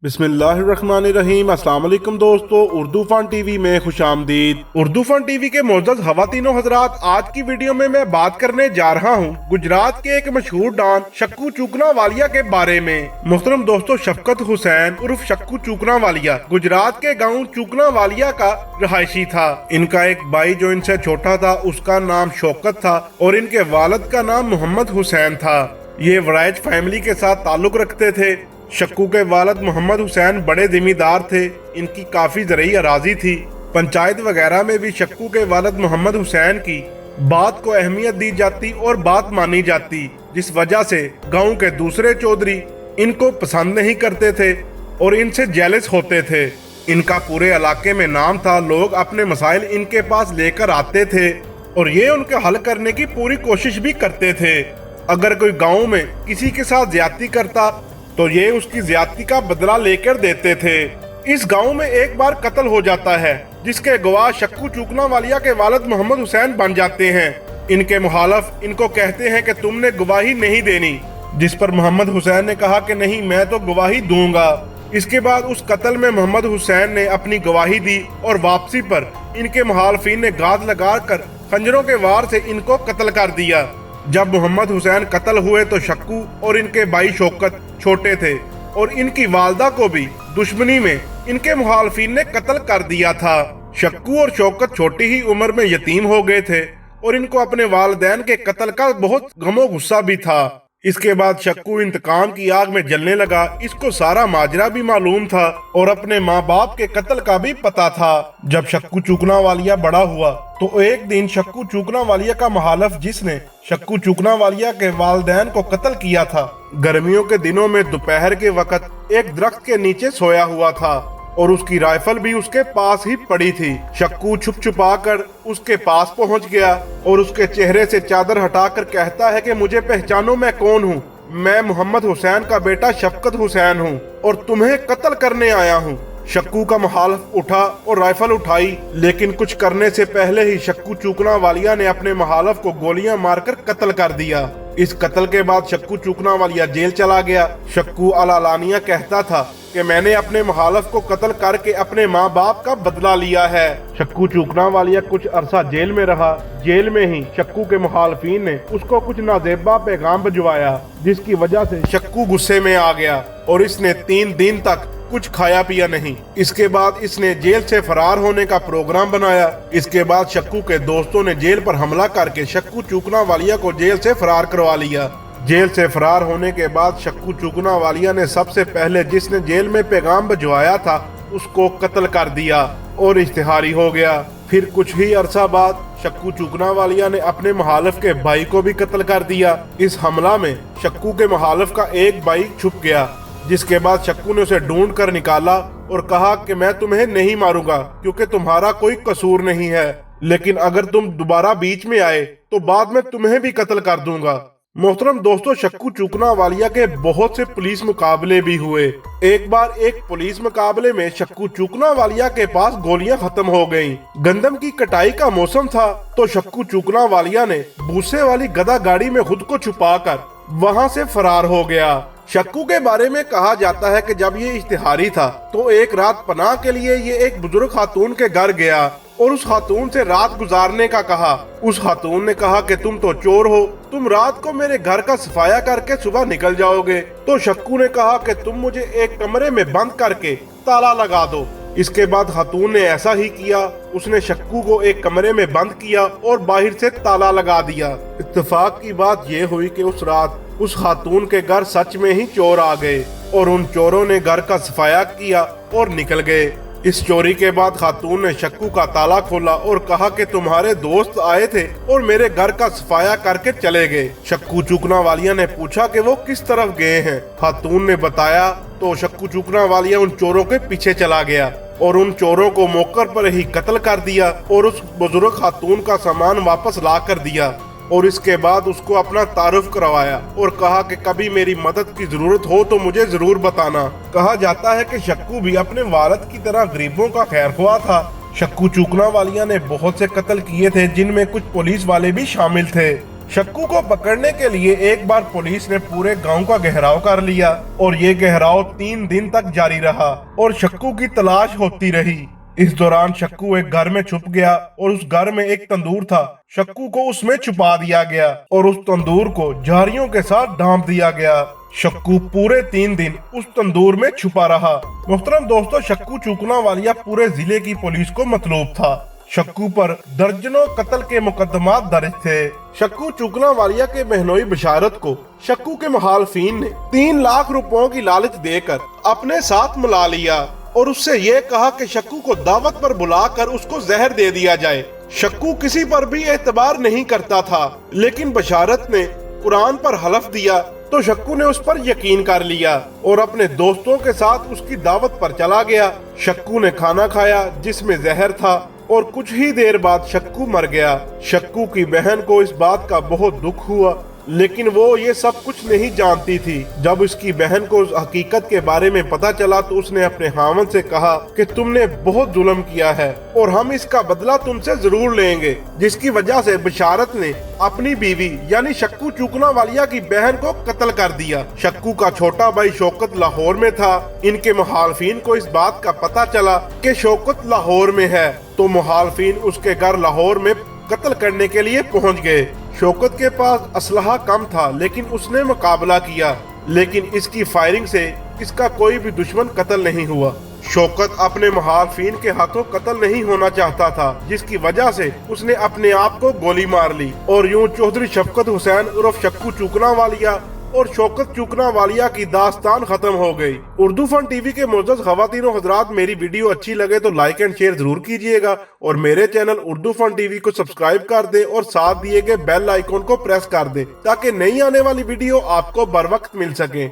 बिस्मिल्लाहिर्रहमानिर्रहीम। अस्सलाम वालेकुम दोस्तों, उर्दू फन टीवी में खुशामदीद। उर्दू फन टीवी के मोअज़्ज़ज़ ख़वातीनो हज़रात, आज की वीडियो में मैं बात करने जा रहा हूँ गुजरात के एक मशहूर डॉन शक्कू चूकनावालिया के बारे में। मोहतरम दोस्तों, शफकत हुसैन उर्फ शक्कू चूकनावालिया गुजरात के गाँव चूकनावालिया का रहायशी था। इनका एक भाई जो इनसे छोटा था, उसका नाम शौकत था और इनके वालिद का नाम मोहम्मद हुसैन था। ये वराइज फैमिली के साथ ताल्लुक रखते थे। शक्कू के वालिद मोहम्मद हुसैन बड़े जिम्मेदार थे। इनकी काफी ज़रई अराजी थी। पंचायत वगैरह में भी शक्कू के वालिद मोहम्मद हुसैन की बात को अहमियत दी जाती और बात मानी जाती, जिस वजह से गांव के दूसरे चौधरी इनको पसंद नहीं करते थे और इनसे जेलस होते थे। इनका पूरे इलाके में नाम था। लोग अपने मसाइल इनके पास लेकर आते थे और ये उनके हल करने की पूरी कोशिश भी करते थे। अगर कोई गाँव में किसी के साथ ज्यादती करता तो ये उसकी ज्यादती का बदला लेकर देते थे। इस गांव में एक बार कत्ल हो जाता है, जिसके गवाह शक्कू चूकनावालिया के वालिद मोहम्मद हुसैन बन जाते हैं। इनके मुखालिफ इनको कहते हैं कि तुमने गवाही नहीं देनी, जिस पर मोहम्मद हुसैन ने कहा कि नहीं, मैं तो गवाही दूंगा। इसके बाद उस कत्ल में मोहम्मद हुसैन ने अपनी गवाही दी और वापसी पर इनके मुखालिफिन ने गाद लगाकर खंजरों के वार से इनको कत्ल कर दिया। जब मोहम्मद हुसैन कत्ल हुए तो शक्कू और इनके भाई शौकत छोटे थे और इनकी वालदा को भी दुश्मनी में इनके मुखालिफिन ने कत्ल कर दिया था। शक्कू और शौकत छोटी ही उम्र में यतीम हो गए थे और इनको अपने वालिदैन के कत्ल का बहुत गमो गुस्सा भी था। इसके बाद शक्कू इंतकाम की आग में जलने लगा। इसको सारा माजरा भी मालूम था और अपने माँ बाप के कत्ल का भी पता था। जब शक्कू चूकनावालिया बड़ा हुआ तो एक दिन शक्कू चूकनावालिया का मुखालिफ, जिसने शक्कू चूकनावालिया के वालिदैन को कत्ल किया था, गर्मियों के दिनों में दोपहर के वक्त एक दरख्त के नीचे सोया हुआ था और उसकी राइफल भी उसके पास ही पड़ी थी। शक्कू छुप छुपा कर उसके पास पहुंच गया और उसके चेहरे से चादर हटाकर कहता है कि मुझे पहचानो, मैं कौन हूँ। मैं मोहम्मद हुसैन का बेटा शफकत हुसैन हूँ और तुम्हें कत्ल करने आया हूँ। शक्कू का मुखालिफ उठा और राइफल उठाई, लेकिन कुछ करने से पहले ही शक्कू चूकनावालिया ने अपने मुखालिफ को गोलियां मारकर कत्ल कर दिया। इस कत्ल के बाद शक्कू चूकनावालिया जेल चला गया। शक्कू अलानिया कहता था कि मैंने अपने मुखालिफ को कत्ल करके अपने माँ बाप का बदला लिया है। शक्कू चूकनावालिया कुछ अरसा जेल में रहा। जेल में ही शक्कू के मुखालिफिन ने उसको कुछ नाजेबा पैगाम भिजवाया, जिसकी वजह से शक्कू गुस्से में आ गया और इसने 3 दिन तक कुछ खाया पिया नहीं। इसके बाद इसने जेल से फरार होने का प्रोग्राम बनाया। इसके बाद शक्कू के दोस्तों ने जेल पर हमला करके शक्कू चूकनावालिया को जेल से फरार करवा लिया। जेल से फरार होने के बाद शक्कू चूकनावालिया ने सबसे पहले जिसने जेल में पैगाम भिजवाया था उसको कत्ल कर दिया और इश्तिहारी हो गया। फिर कुछ ही अरसा बाद शक्कू चूकनावालिया ने अपने मुखालिफ के भाई को भी कत्ल कर दिया। इस हमला में शक्कू के मुखालिफ का एक भाई छुप गया, जिसके बाद शक्कू ने उसे ढूंढ कर निकाला और कहा कि मैं तुम्हें नहीं मारूंगा क्योंकि तुम्हारा कोई कसूर नहीं है, लेकिन अगर तुम दोबारा बीच में आए तो बाद में तुम्हें भी कत्ल कर दूंगा। मोहतरम दोस्तों, शक्कू चूकनावालिया के बहुत से पुलिस मुकाबले भी हुए। एक बार एक पुलिस मुकाबले में शक्कू चूकनावालिया के पास गोलियां खत्म हो गयीं। गंदम की कटाई का मौसम था तो शक्कू चूकनावालिया ने भूसे वाली गधा गाड़ी में खुद को छुपाकर वहां से फरार हो गया। शक्कू के बारे में कहा जाता है कि जब ये इश्तिहारी था तो एक रात पनाह के लिए ये एक बुजुर्ग खातून के घर गया और उस खातून से रात गुजारने का कहा। उस खातून ने कहा कि तुम तो चोर हो, तुम रात को मेरे घर का सफाया करके सुबह निकल जाओगे। तो शक्कू ने कहा कि तुम मुझे एक कमरे में बंद करके ताला लगा दो। इसके बाद खातून ने ऐसा ही किया। उसने शक्कू को एक कमरे में बंद किया और बाहर से ताला लगा दिया। इत्तेफाक की बात यह हुई कि उस रात उस खातून के घर सच में ही चोर आ गए और उन चोरों ने घर का सफाया किया और निकल गए। इस चोरी के बाद खातून ने शक्कू का ताला खोला और कहा कि तुम्हारे दोस्त आए थे और मेरे घर का सफाया करके चले गए। शक्कू चूकनावालिया ने पूछा कि वो किस तरफ गए हैं। खातून ने बताया तो शक्कू चूकनावालिया उन चोरों के पीछे चला गया और उन चोरों को मौके पर ही कत्ल कर दिया और उस बुजुर्ग खातून का सामान वापस ला कर दिया और इसके बाद उसको अपना तारुफ करवाया और कहा कि कभी मेरी मदद की जरूरत हो तो मुझे जरूर बताना। कहा जाता है कि शक्कू भी अपने वालिद की तरह गरीबों का खैरख्वाह था। शक्कू चूकनावालिया ने बहुत से कत्ल किए थे, जिनमें कुछ पुलिस वाले भी शामिल थे। शक्कू को पकड़ने के लिए एक बार पुलिस ने पूरे गांव का घेराव कर लिया और ये घेराव 3 दिन तक जारी रहा और शक्कू की तलाश होती रही। इस दौरान शक्कू एक घर में छुप गया और उस घर में एक तंदूर था। शक्कू को उसमें छुपा दिया गया और उस तंदूर को झाड़ियों के साथ ढांप दिया गया। शक्कू पूरे 3 दिन उस तंदूर में छुपा रहा। मोहतरम दोस्तों, शक्कू चूकनावालिया पूरे जिले की पुलिस को मतलूब था। शक्कू पर दर्जनों कत्ल के मुकदमा दर्ज थे। शक्कू चूकनावालिया के बहनोई बशारत को शक्कू के मुखालफिन ने 3 लाख रुपयों की लालच देकर अपने साथ मिला लिया और उससे ये कहा कि शक्कू को दावत पर बुलाकर उसको जहर दे दिया जाए। शक्कू किसी पर भी एतबार नहीं करता था, लेकिन बशारत ने कुरान पर हलफ दिया तो शक्कू ने उस पर यकीन कर लिया और अपने दोस्तों के साथ उसकी दावत पर चला गया। शक्कू ने खाना खाया जिसमें जहर था और कुछ ही देर बाद शक्कू मर गया। शक्कू की बहन को इस बात का बहुत दुख हुआ, लेकिन वो ये सब कुछ नहीं जानती थी। जब उसकी बहन को उस हकीकत के बारे में पता चला तो उसने अपने हामन से कहा कि तुमने बहुत जुल्म किया है और हम इसका बदला तुमसे जरूर लेंगे, जिसकी वजह से बशारत ने अपनी बीवी यानी शक्कू चूकनावालिया की बहन को कत्ल कर दिया। शक्कू का छोटा भाई शौकत लाहौर में था। इनके मुखालफिन को इस बात का पता चला कि शौकत लाहौर में है, तो मुखालफिन उसके घर लाहौर में कत्ल करने के लिए पहुंच गए। शौकत के पास असलहा कम था, लेकिन उसने मुकाबला किया, लेकिन इसकी फायरिंग से इसका कोई भी दुश्मन कत्ल नहीं हुआ। शौकत अपने मुखालफिन के हाथों कत्ल नहीं होना चाहता था, जिसकी वजह से उसने अपने आप को गोली मार ली और यूं चौधरी शफकत हुसैन उर्फ शक्कू चूकनावालिया और शौकत चूकनावालिया की दास्तान खत्म हो गई। उर्दू फन टीवी के मोअज़्ज़ज़ ख़वातीन और हज़रात, मेरी वीडियो अच्छी लगे तो लाइक एंड शेयर जरूर कीजिएगा और मेरे चैनल उर्दू फन टीवी को सब्सक्राइब कर दें और साथ दिए गए बेल आइकॉन को प्रेस कर दें ताकि नई आने वाली वीडियो आपको बर वक्त मिल सके।